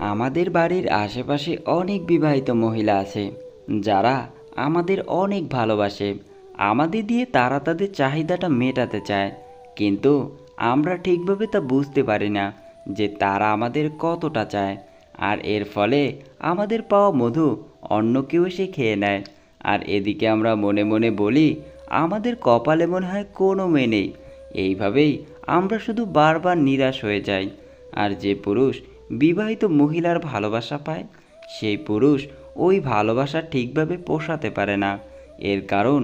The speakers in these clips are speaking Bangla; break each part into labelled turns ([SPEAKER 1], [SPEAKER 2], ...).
[SPEAKER 1] আমাদের বাড়ির আশেপাশে অনেক বিবাহিত মহিলা আছে যারা আমাদের অনেক ভালোবাসে। আমাদের দিয়ে তারা তাদের চাহিদাটা মেটাতে চায়, কিন্তু আমরা ঠিকভাবে তা বুঝতে পারি না যে তারা আমাদের কতটা চায়। আর এর ফলে আমাদের পাওয়া মধু অন্য কেউ এসে খেয়ে নেয়। আর এদিকে আমরা মনে মনে বলি আমাদের কপালে মনে হয় কোনো মেয়ে নেই। এইভাবেই আমরা শুধু বারবার নিরাশ হয়ে যাই। আর যে পুরুষ বিবাহিত মহিলার ভালোবাসা পায়, সেই পুরুষ ওই ভালোবাসা ঠিকভাবে পোষাতে পারে না। এর কারণ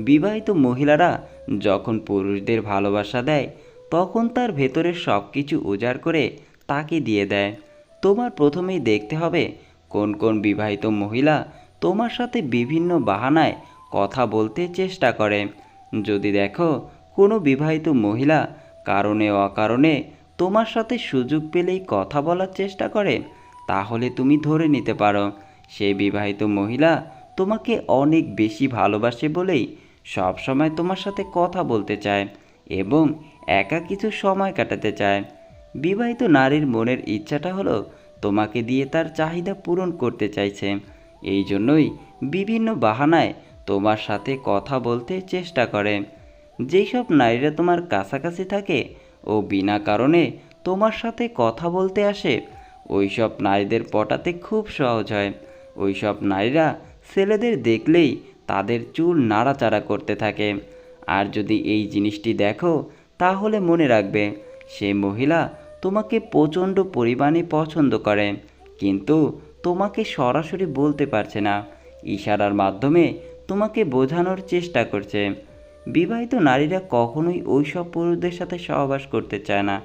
[SPEAKER 1] বিবাহিত মহিলারা যখন পুরুষদের ভালোবাসা দেয়, তখন তার ভেতরের সব কিছু উজাড় করে তাকে দিয়ে দেয়। তোমার প্রথমেই দেখতে হবে কোন কোন বিবাহিত মহিলা তোমার সাথে বিভিন্ন বাহানায় কথা বলতে চেষ্টা করে। যদি দেখো কোনো বিবাহিত মহিলা কারণে অকারণে তোমার সাথে সুযোগ পেলেই কথা বলার চেষ্টা করে, তাহলে তুমি ধরে নিতে পারো সেই বিবাহিত মহিলা তোমাকে অনেক বেশি ভালোবাসে বলেই সবসময় তোমার সাথে কথা বলতে চায় এবং একা কিছু সময় কাটাতে চায়। বিবাহিত নারীর মনের ইচ্ছাটা হলো তোমাকে দিয়ে তার চাহিদা পূরণ করতে চাইছে। এই জন্যই বিভিন্ন বাহানায় তোমার সাথে কথা বলতে চেষ্টা করে। যেই সব নারীরা তোমার কাছাকাছি থাকে ও বিনা কারণে তোমার সাথে কথা বলতে আসে, ওই সব নারীদের পটাতে খুব সহজ হয়। ওই সব নারীরা ছেলেদের দেখলেই তাদের চুল নাড়াচাড়া করতে থাকে। আর যদি এই জিনিসটি দেখো, তাহলে মনে রাখবে সে মহিলা তোমাকে প্রচণ্ড পরিমাণে পছন্দ করে, কিন্তু তোমাকে সরাসরি বলতে পারছে না, ইশারার মাধ্যমে তোমাকে বোঝানোর চেষ্টা করছে। বিবাহিত নারীরা কখনোই ওই সব পুরুষদের সাথে সহবাস করতে চায় না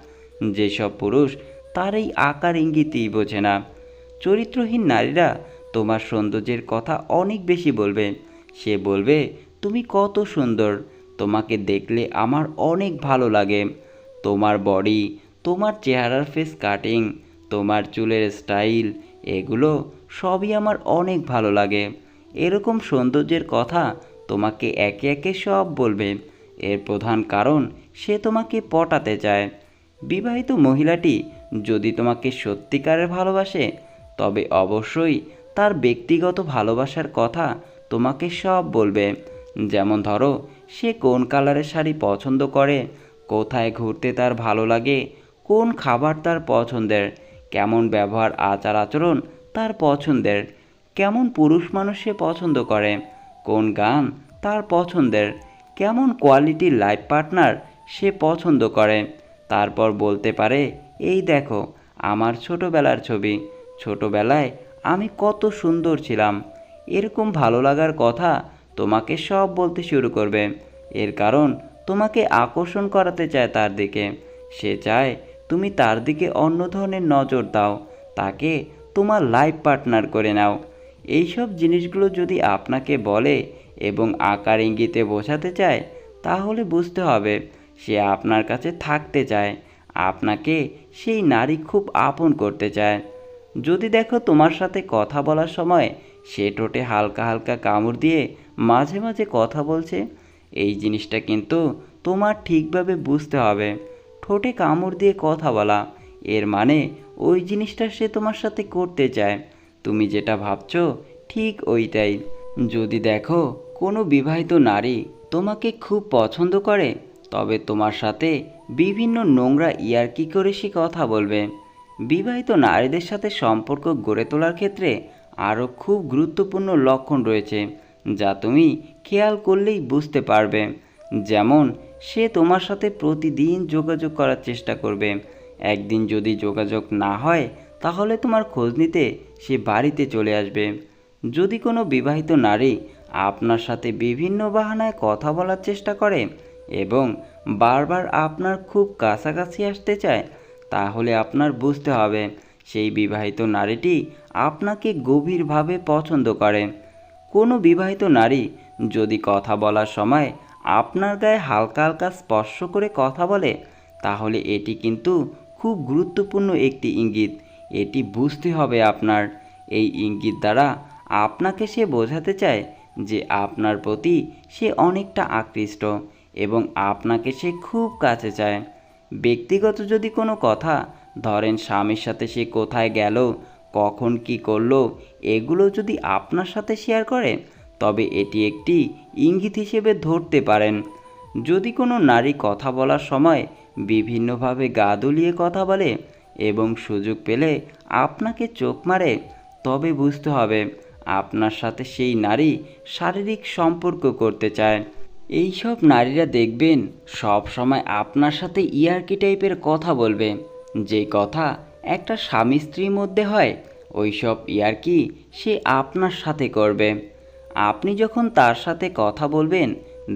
[SPEAKER 1] যেসব পুরুষ তার এই আকার ইঙ্গিতই বোঝে না। চরিত্রহীন নারীরা তোমার সৌন্দর্যের কথা অনেক বেশি বলবে। সে বলবে তুমি কত সুন্দর, তোমাকে দেখলে আমার অনেক ভালো লাগে, তোমার বডি, তোমার চেহারার ফেস কাটিং, তোমার চুলের স্টাইল, এগুলো সবই আমার অনেক ভালো লাগে। এরকম সৌন্দর্যের কথা তোমাকে একে একে সব বলবে। এর প্রধান কারণ সে তোমাকে পটাতে চায়। বিবাহিত মহিলাটি যদি তোমাকে সত্যিকারের ভালোবাসে, তবে অবশ্যই তার ব্যক্তিগত ভালোবাসার কথা তোমাকে সব বলবে। যেমন ধরো, সে কোন কালারের শাড়ি পছন্দ করে, কোথায় ঘুরতে তার ভালো লাগে, কোন খাবার তার পছন্দের, কেমন ব্যবহার আচার আচরণ তার পছন্দের, কেমন পুরুষ মানুষ সে পছন্দ করে, কোন গান তার পছন্দের, কেমন কোয়ালিটির লাইফ পার্টনার সে পছন্দ করে। তারপর বলতে পারে, এই দেখো আমার ছোটোবেলার ছবি, ছোটোবেলায় আমি কত সুন্দর ছিলাম। এরকম ভালো লাগার কথা তোমাকে সব বলতে শুরু করবে। এর কারণ তোমাকে আকর্ষণ করাতে চায় তার দিকে। সে চায় তুমি তার দিকে অন্য ধরনের নজর দাও, তাকে তোমার লাইফ পার্টনার করে নাও। এইসব জিনিসগুলো যদি আপনাকে বলে এবং আকার ইঙ্গিতে বোঝাতে চায়, তাহলে বুঝতে হবে সে আপনার কাছে থাকতে চায়, আপনাকে সেই নারী খুব আপন করতে চায়। যদি দেখো তোমার সাথে কথা বলার সময় সে ঠোঁটে হালকা হালকা কামড় দিয়ে মাঝে মাঝে কথা বলছে, এই জিনিসটা কিন্তু তোমার ঠিকভাবে বুঝতে হবে। ঠোঁটে কামড় দিয়ে কথা বলা, এর মানে ওই জিনিসটা সে তোমার সাথে করতে চায়। তুমি যেটা ভাবছো ঠিক ওইটাই। যদি দেখো কোনো বিবাহিত নারী তোমাকে খুব পছন্দ করে, তবে তোমার সাথে বিভিন্ন নোংরা ইয়ার্কি করে সে কথা বলবে। বিবাহিত নারীদের সাথে সম্পর্ক গড়ে তোলার ক্ষেত্রে আরও খুব গুরুত্বপূর্ণ লক্ষণ রয়েছে, যা তুমি খেয়াল করলেই বুঝতে পারবে। যেমন, সে তোমার সাথে প্রতিদিন যোগাযোগ করার চেষ্টা করবে। একদিন যদি যোগাযোগ না হয়, তাহলে তোমার খোঁজ নিতে সে বাড়িতে চলে আসবে। যদি কোনো বিবাহিত নারী আপনার সাথে বিভিন্ন বাহানায় কথা বলার চেষ্টা করে এবং বারবার আপনার খুব কাছাকাছি আসতে চায়, তাহলে আপনার বুঝতে হবে সেই বিবাহিত নারীটি আপনাকে গভীরভাবে পছন্দ করে। কোনো বিবাহিত নারী যদি কথা বলার সময় আপনার গায়ে হালকা হালকা স্পর্শ করে কথা বলে, তাহলে এটি কিন্তু খুব গুরুত্বপূর্ণ একটি ইঙ্গিত। এটি বুঝতে হবে আপনার। এই ইঙ্গিত দ্বারা আপনাকে সে বোঝাতে চায় যে আপনার প্রতি সে অনেকটা আকৃষ্ট এবং আপনাকে সে খুব কাছে চায়। ব্যক্তিগত যদি কোনো কথা, ধরেন স্বামীর সাথে সে কোথায় গেল, কখন কি করলো এগুলো যদি আপনার সাথে শেয়ার করে, তবে এটি একটি ইঙ্গিত হিসেবে ধরতে পারেন। যদি কোনো নারী কথা বলার সময় বিভিন্নভাবে গা দুলিয়ে কথা বলে এবং সুযোগ পেলে আপনাকে চোখ মারে, তবে বুঝতে হবে আপনার সাথে সেই নারী শারীরিক সম্পর্ক করতে চায়। এইসব নারীরা দেখবেন সব সময় আপনার সাথে ইয়ার্কি টাইপের কথা বলবে। যে কথা একটা স্বামী স্ত্রীর মধ্যে হয়, ওইসব ইয়ার্কি সে আপনার সাথে করবে। আপনি যখন তার সাথে কথা বলবেন,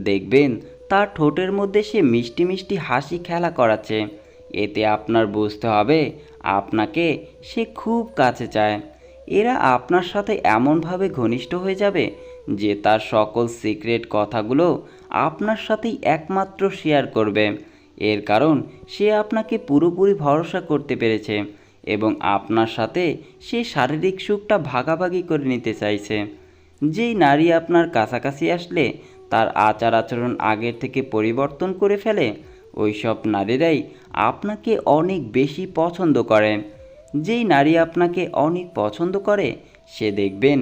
[SPEAKER 1] দেখবেন তার ঠোঁটের মধ্যে সে মিষ্টি মিষ্টি হাসি খেলা করাচ্ছে। এতে আপনার বুঝতে হবে আপনাকে সে খুব কাছে চায়। এরা আপনার সাথে এমনভাবে ঘনিষ্ঠ হয়ে যাবে যে তার সকল সিক্রেট কথাগুলো আপনার সাথেই একমাত্র শেয়ার করবে। এর কারণ সে আপনাকে পুরোপুরি ভরসা করতে পেরেছে এবং আপনার সাথে সে শারীরিক সুখটা ভাগাভাগি করে নিতে চাইছে। যেই নারী আপনার কাছাকাছি আসলে তার আচার আচরণ আগের থেকে পরিবর্তন করে ফেলে, ওইসব নারীরাই আপনাকে অনেক বেশি পছন্দ করে। যেই নারী আপনাকে অনেক পছন্দ করে, সে দেখবেন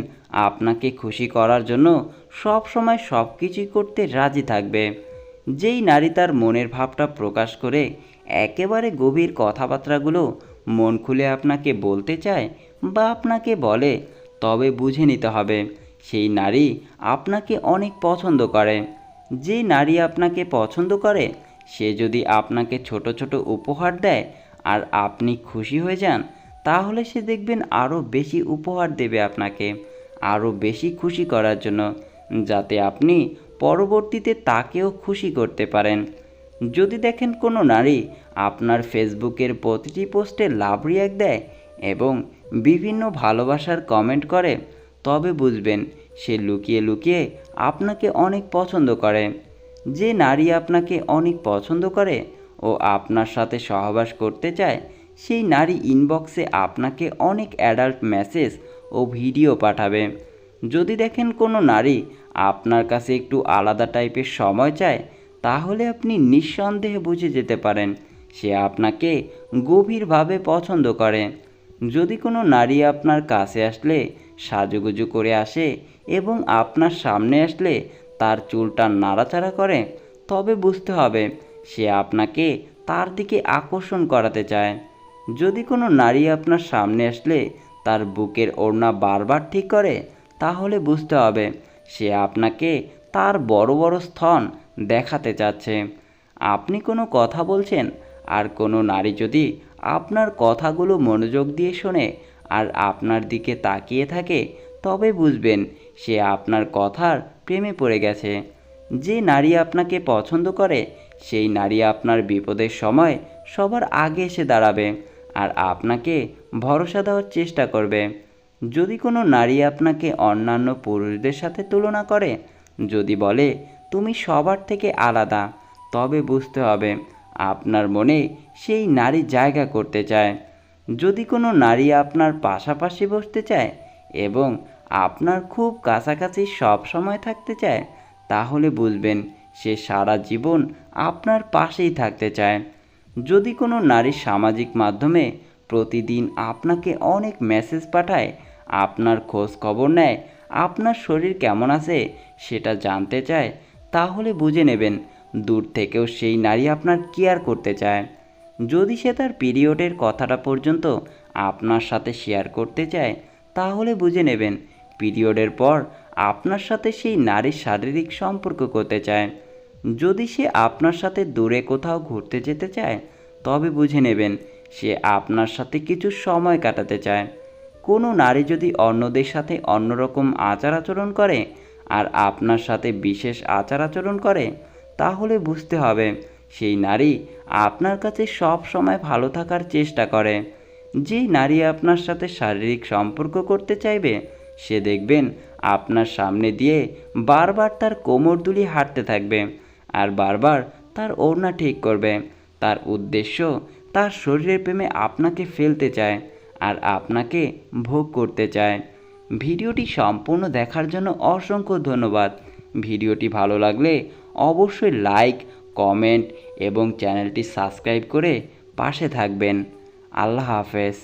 [SPEAKER 1] আপনাকে খুশি করার জন্য সব সময় সব কিছুই করতে রাজি থাকবে। যেই নারী তার মনের ভাবটা প্রকাশ করে একেবারে গভীর কথাবার্তাগুলো মন খুলে আপনাকে বলতে চায় বা আপনাকে বলে, তবে বুঝে নিতে হবে সেই নারী আপনাকে অনেক পছন্দ করে। যে নারী আপনাকে পছন্দ করে সে যদি আপনাকে ছোট ছোট উপহার দেয় আর আপনি খুশি হয়ে যান, তাহলে সে দেখবেন আরও বেশি উপহার দেবে আপনাকে, আরও বেশি খুশি করার জন্য, যাতে আপনি পরবর্তীতে তাকেও খুশি করতে পারেন। যদি দেখেন কোনো নারী আপনার ফেসবুকের প্রতিটি পোস্টে লাভ রিয়াক্ট দেয় এবং বিভিন্ন ভালোবাসার কমেন্ট করে, তবে বুঝবেন সে লুকিয়ে লুকিয়ে আপনাকে অনেক পছন্দ করে। যে নারী আপনাকে অনেক পছন্দ করে ও আপনার সাথে সহবাস করতে চায়, সেই নারী ইনবক্সে আপনাকে অনেক অ্যাডাল্ট মেসেজ ও ভিডিও পাঠাবে। যদি দেখেন কোনো নারী আপনার কাছে একটু আলাদা টাইপের সময় চায়, তাহলে আপনি নিঃসন্দেহে বুঝে যেতে পারেন সে আপনাকে গভীরভাবে পছন্দ করে। যদি কোনো নারী আপনার কাছে আসলে সাজুগুজু করে আসে এবং আপনার সামনে আসলে তার চুলটা নাড়াচাড়া করে, তবে বুঝতে হবে সে আপনাকে তার দিকে আকর্ষণ করাতে চায়। যদি কোনো নারী আপনার সামনে আসলে তার বুকের ওড়না বারবার ঠিক করে, তাহলে বুঝতে হবে সে আপনাকে তার বড় বড় স্তন দেখাতে চাচ্ছে। আপনি কোনো কথা বলছেন আর কোনো নারী যদি আপনার কথাগুলো মনোযোগ দিয়ে শোনে আর আপনার দিকে তাকিয়ে থাকে, তবে বুঝবেন সে আপনার কথার প্রেমে পড়ে গেছে। যে নারী আপনাকে পছন্দ করে সেই নারী আপনার বিপদের সময় সবার আগে এসে দাঁড়াবে আর আপনাকে ভরসা দেওয়ার চেষ্টা করবে। যদি কোনো নারী আপনাকে অন্যান্য পুরুষদের সাথে তুলনা করে, যদি বলে তুমি সবার থেকে আলাদা, তবে বুঝতে হবে আপনার মনে সেই নারী জায়গা করতে চায়। যদি কোনো নারী আপনার পাশাপাশি বসতে চায় এবং আপনার খুব কাছাকাছি সব সময় থাকতে চায়, তাহলে বুঝবেন সে সারা জীবন আপনার পাশেই থাকতে চায়। যদি কোনো নারী সামাজিক মাধ্যমে প্রতিদিন আপনাকে অনেক মেসেজ পাঠায়, আপনার খোঁজ খবর নেয়, আপনার শরীর কেমন আছে সেটা জানতে চায়, তাহলে বুঝে নেবেন দূর থেকেও সেই নারী আপনার কেয়ার করতে চায়। যদি সে তার পিরিয়ডের কথাটা পর্যন্ত আপনার সাথে শেয়ার করতে চায়, তাহলে বুঝে নেবেন পিরিয়ডের পর আপনার সাথে সেই নারীর শারীরিক সম্পর্ক করতে চায়। যদি সে আপনার সাথে দূরে কোথাও ঘুরতে যেতে চায়, তবে বুঝে নেবেন সে আপনার সাথে কিছু সময় কাটাতে চায়। কোনো নারী যদি অন্যদের সাথে অন্যরকম আচার আচরণ করে আর আপনার সাথে বিশেষ আচার আচরণ করে, তাহলে বুঝতে হবে সেই নারী আপনার কাছে সব সময় ভালো থাকার চেষ্টা করে। যেই নারী আপনার সাথে শারীরিক সম্পর্ক করতে চাইবে, সে দেখবেন আপনার সামনে দিয়ে বারবার তার কোমর দুলিয়ে হাঁটতে থাকবে আর বারবার তার ওড়না ঠিক করবে। তার উদ্দেশ্য তার শরীরের প্রেমে আপনাকে ফেলতে চায় আর আপনাকে ভোগ করতে চায়। ভিডিওটি সম্পূর্ণ দেখার জন্য অসংখ্য ধন্যবাদ। ভিডিওটি ভালো লাগলে অবশ্যই লাইক, কমেন্ট এবং চ্যানেলটি সাবস্ক্রাইব করে পাশে থাকবেন। আল্লাহ হাফেজ।